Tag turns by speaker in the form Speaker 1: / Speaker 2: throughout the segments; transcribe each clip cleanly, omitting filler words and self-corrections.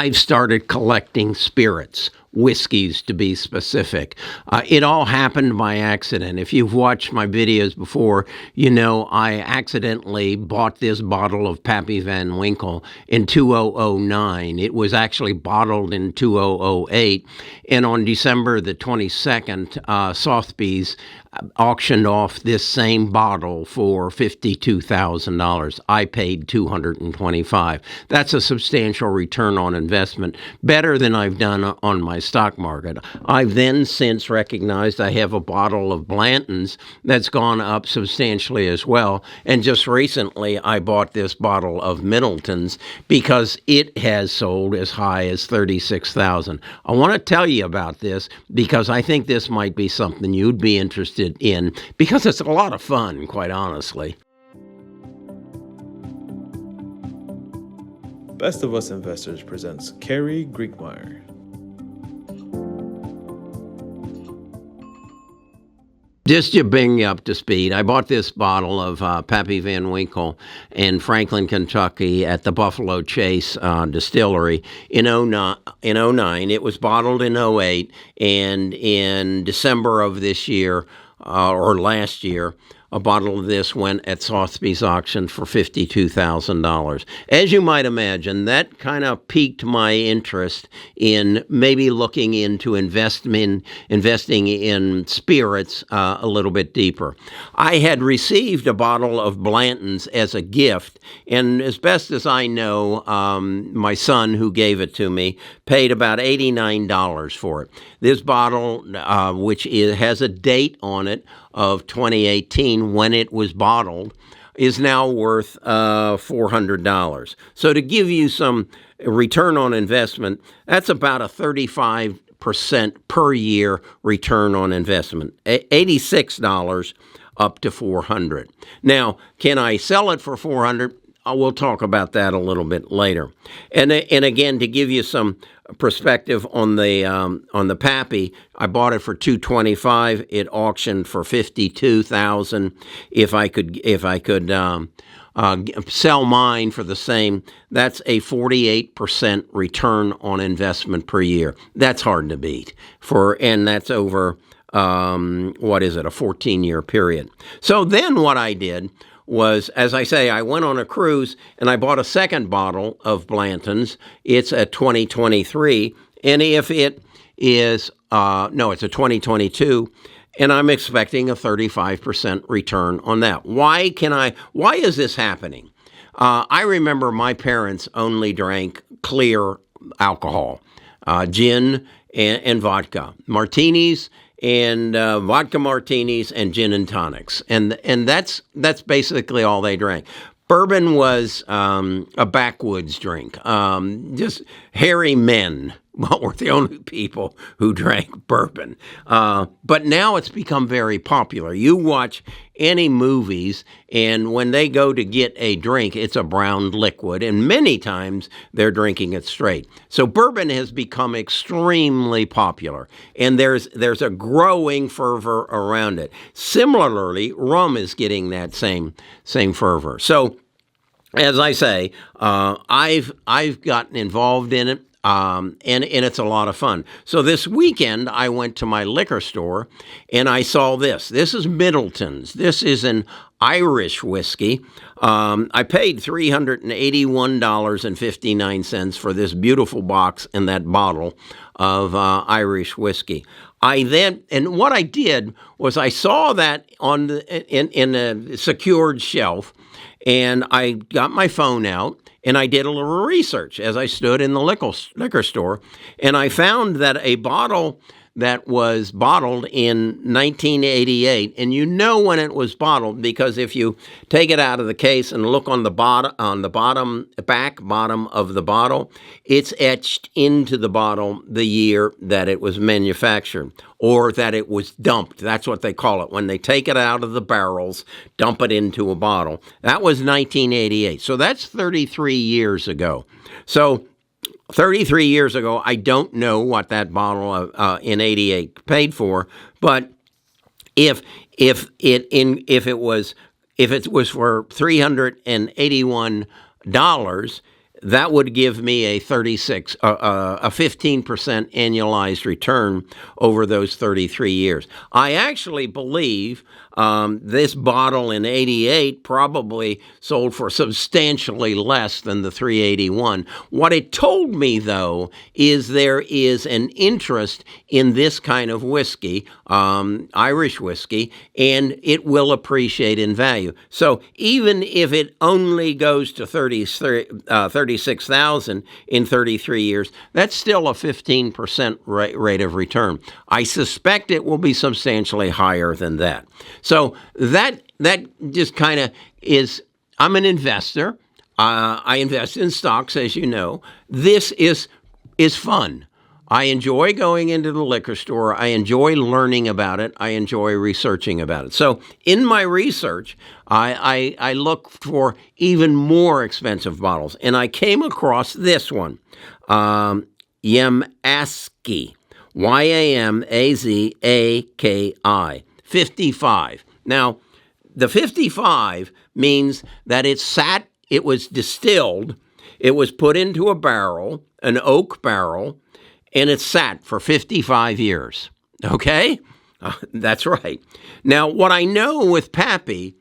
Speaker 1: I've started collecting spirits, whiskeys to be specific. It all happened by accident. If you've watched my videos before, you know I accidentally bought this bottle of Pappy Van Winkle in 2009. It was actually bottled in 2008. And on December the 22nd, Sotheby's auctioned off this same bottle for $52,000. I paid $225,000. That's a substantial return on investment, better than I've done on my stock market. I've then since recognized I have a bottle of Blanton's that's gone up substantially as well. And just recently, I bought this bottle of Middleton's because it has sold as high as $36,000. I want to tell you about this because I think this might be something you'd be interested in because it's a lot of fun, quite honestly.
Speaker 2: Best of Us Investors presents Carrie Griegmeyer.
Speaker 1: Just to bring you up to speed, I bought this bottle of Pappy Van Winkle in Franklin, Kentucky at the Buffalo Chase distillery in 09. It was bottled in 08, and in December of this year, or last year, a bottle of this went at Sotheby's auction for $52,000. As you might imagine, that kind of piqued my interest in maybe looking into investing in spirits a little bit deeper. I had received a bottle of Blanton's as a gift, and as best as I know, my son who gave it to me paid about $89 for it. This bottle, which has a date on it of 2018 when it was bottled, is now worth $400. So to give you some return on investment, that's about a 35% per year return on investment, $86 up to $400. Now, can I sell it for $400? We'll talk about that a little bit later. And again, to give you some perspective on the Pappy, I bought it for $225. It auctioned for $52,000. If I could sell mine for the same, that's a 48% return on investment per year. That's hard to beat and that's over a 14-year period. So then what I did was, as I say, I went on a cruise and I bought a second bottle of Blanton's. It's a 2023, and if it is, it's a 2022, and I'm expecting a 35% return on that. Why is this happening? I remember my parents only drank clear alcohol, gin and vodka, martinis, and vodka martinis and gin and tonics, and that's basically all they drank. Bourbon was a backwoods drink. Just hairy men were the only people who drank bourbon. But now it's become very popular. You watch any movies, and when they go to get a drink, it's a brown liquid, and many times they're drinking it straight. So bourbon has become extremely popular, and there's a growing fervor around it. Similarly, rum is getting that same fervor. So, as I say, I've gotten involved in it. And it's a lot of fun. So this weekend, I went to my liquor store and I saw this. This is Middleton's. This is an Irish whiskey. I paid $381.59 for this beautiful box and that bottle of Irish whiskey. And what I did was I saw that in a secured shelf, and I got my phone out. And I did a little research as I stood in the liquor store, and I found that a bottle that was bottled in 1988, and you know when it was bottled because if you take it out of the case and look on the bottom of the bottle, it's etched into the bottle the year that it was manufactured or that it was dumped. That's what they call it. When they take it out of the barrels, dump it into a bottle. That was 1988. So that's 33 years ago. So 33 years ago, I don't know what that bottle in '88 paid for, but if it was for $381, that would give me a 15% annualized return over those 33 years. I actually believe this bottle in 88 probably sold for substantially less than the 381. What it told me, though, is there is an interest in this kind of whiskey, Irish whiskey, and it will appreciate in value. So even if it only goes to 36,000 in 33 years, that's still a 15% rate of return. I suspect it will be substantially higher than that. So that just kind of is, I'm an investor. I invest in stocks, as you know. This is fun. I enjoy going into the liquor store. I enjoy learning about it. I enjoy researching about it. So in my research, I look for even more expensive bottles. And I came across this one, Yamazaki, Yamazaki, 55. Now, the 55 means that it was distilled, it was put into a barrel, an oak barrel, and it sat for 55 years. Okay? That's right. Now, what I know with Pappy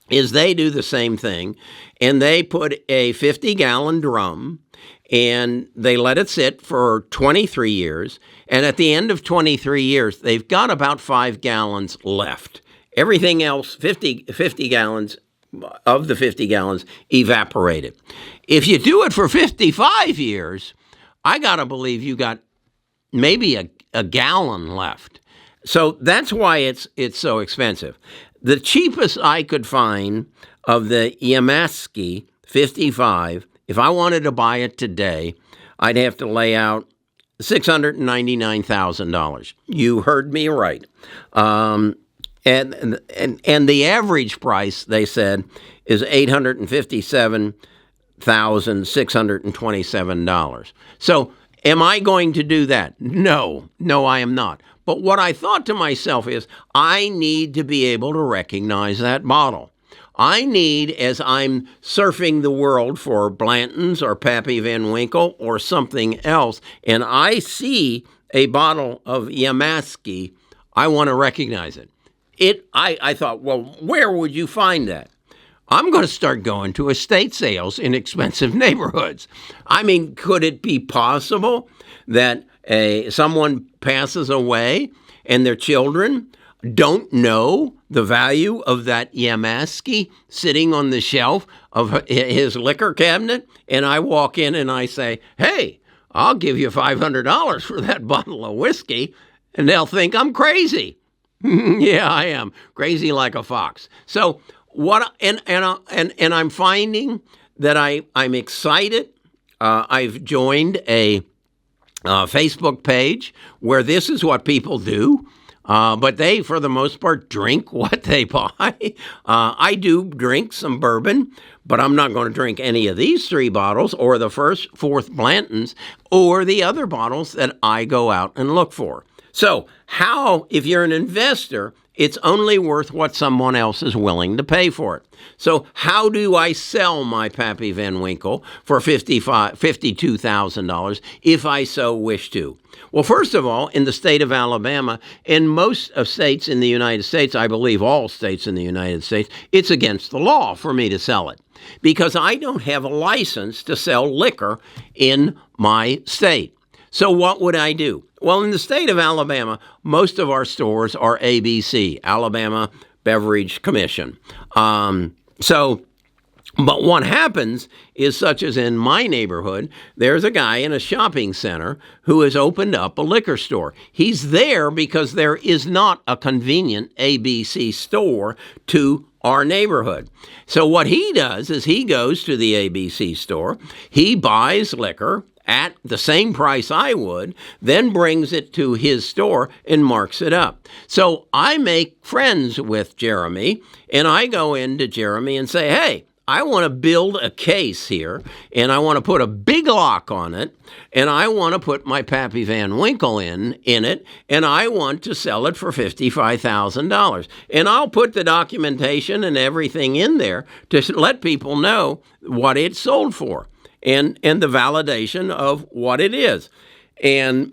Speaker 1: is they do the same thing, and they put a 50-gallon drum, and they let it sit for 23 years, and at the end of 23 years, they've got about 5 gallons left. Everything else, 50 gallons of the 50 gallons evaporated. If you do it for 55 years, I got to believe you got maybe a gallon left. So that's why it's so expensive. The cheapest I could find of the Yamazaki 55, if I wanted to buy it today, I'd have to lay out $699,000. You heard me right. And the average price, they said, is $857,627. So am I going to do that? No, I am not. But what I thought to myself is, I need to be able to recognize that bottle. I need, as I'm surfing the world for Blanton's or Pappy Van Winkle or something else, and I see a bottle of Yamazaki, I want to recognize it. I thought, well, where would you find that? I'm going to start going to estate sales in expensive neighborhoods. I mean, could it be possible that someone passes away and their children don't know the value of that Yamazaki sitting on the shelf of his liquor cabinet? And I walk in and I say, hey, I'll give you $500 for that bottle of whiskey. And they'll think I'm crazy. Yeah, I am crazy like a fox. So and I'm finding that I'm excited. I've joined a Facebook page where this is what people do. But they, for the most part, drink what they buy. I do drink some bourbon, but I'm not going to drink any of these 3 bottles or the fourth Blanton's or the other bottles that I go out and look for. So if you're an investor, it's only worth what someone else is willing to pay for it. So how do I sell my Pappy Van Winkle for $52,000 if I so wish to? Well, first of all, in the state of Alabama, and most of states in the United States, I believe all states in the United States, it's against the law for me to sell it because I don't have a license to sell liquor in my state. So what would I do? Well, in the state of Alabama, most of our stores are ABC, Alabama Beverage Commission. But what happens is, such as in my neighborhood, there's a guy in a shopping center who has opened up a liquor store. He's there because there is not a convenient ABC store to our neighborhood. So what he does is he goes to the ABC store, he buys liquor at the same price I would, then brings it to his store and marks it up. So I make friends with Jeremy, and I go into Jeremy and say, hey, I want to build a case here, and I want to put a big lock on it, and I want to put my Pappy Van Winkle in it, and I want to sell it for $55,000. And I'll put the documentation and everything in there to let people know what it sold for. and the validation of what it is. And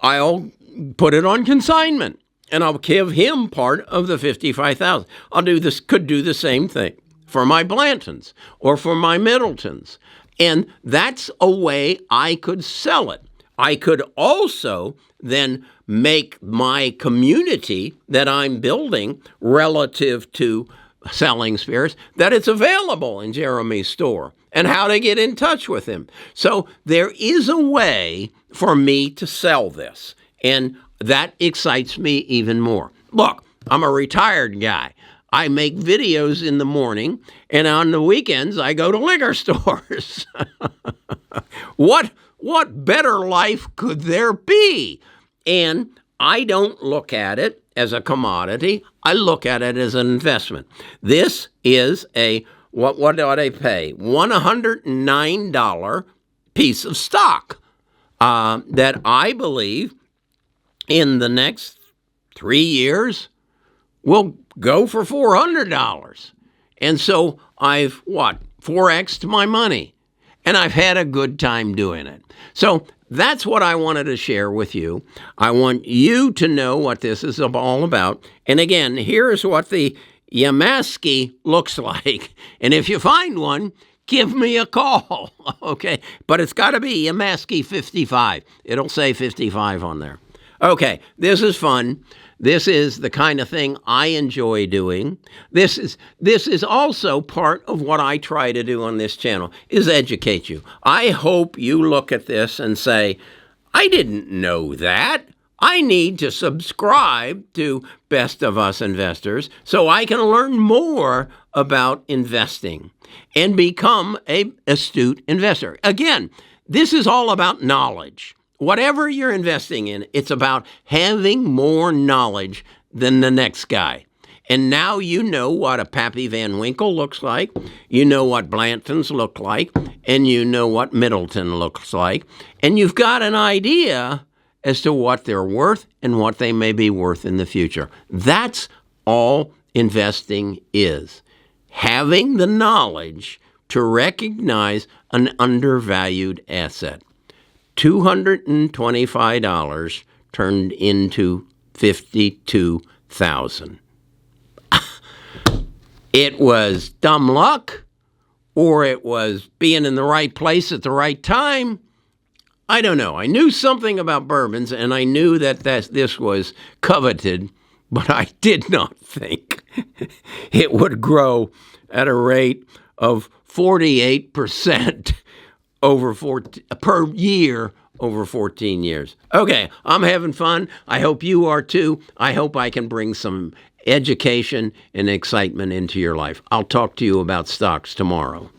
Speaker 1: I'll put it on consignment, and I'll give him part of the $55,000. Could do the same thing for my Blantons or for my Middletons. And that's a way I could sell it. I could also then make my community that I'm building relative to selling spirits, that it's available in Jeremy's store and how to get in touch with him. So there is a way for me to sell this, and that excites me even more. Look, I'm a retired guy. I make videos in the morning, and on the weekends, I go to liquor stores. What better life could there be? And I don't look at it as a commodity. I look at it as an investment. This is what do I pay? $109 piece of stock that I believe in the next 3 years will go for $400. And so I've 4x'd my money. And I've had a good time doing it. So that's what I wanted to share with you. I want you to know what this is all about. And again, here's what the Yamaski looks like. And if you find one, give me a call, okay? But it's got to be Yamaski 55. It'll say 55 on there. Okay, this is fun. This is the kind of thing I enjoy doing. This is also part of what I try to do on this channel, is educate you. I hope you look at this and say, I didn't know that. I need to subscribe to Best of Us Investors so I can learn more about investing and become an astute investor. Again, this is all about knowledge. Whatever you're investing in, it's about having more knowledge than the next guy. And now you know what a Pappy Van Winkle looks like, you know what Blantons look like, and you know what Middleton looks like. And you've got an idea as to what they're worth and what they may be worth in the future. That's all investing is. Having the knowledge to recognize an undervalued asset. $225 turned into $52,000. It was dumb luck, or it was being in the right place at the right time. I don't know. I knew something about bourbons, and I knew that this was coveted, but I did not think it would grow at a rate of 48% per year over 14 years. Okay, I'm having fun. I hope you are too. I hope I can bring some education and excitement into your life. I'll talk to you about stocks tomorrow.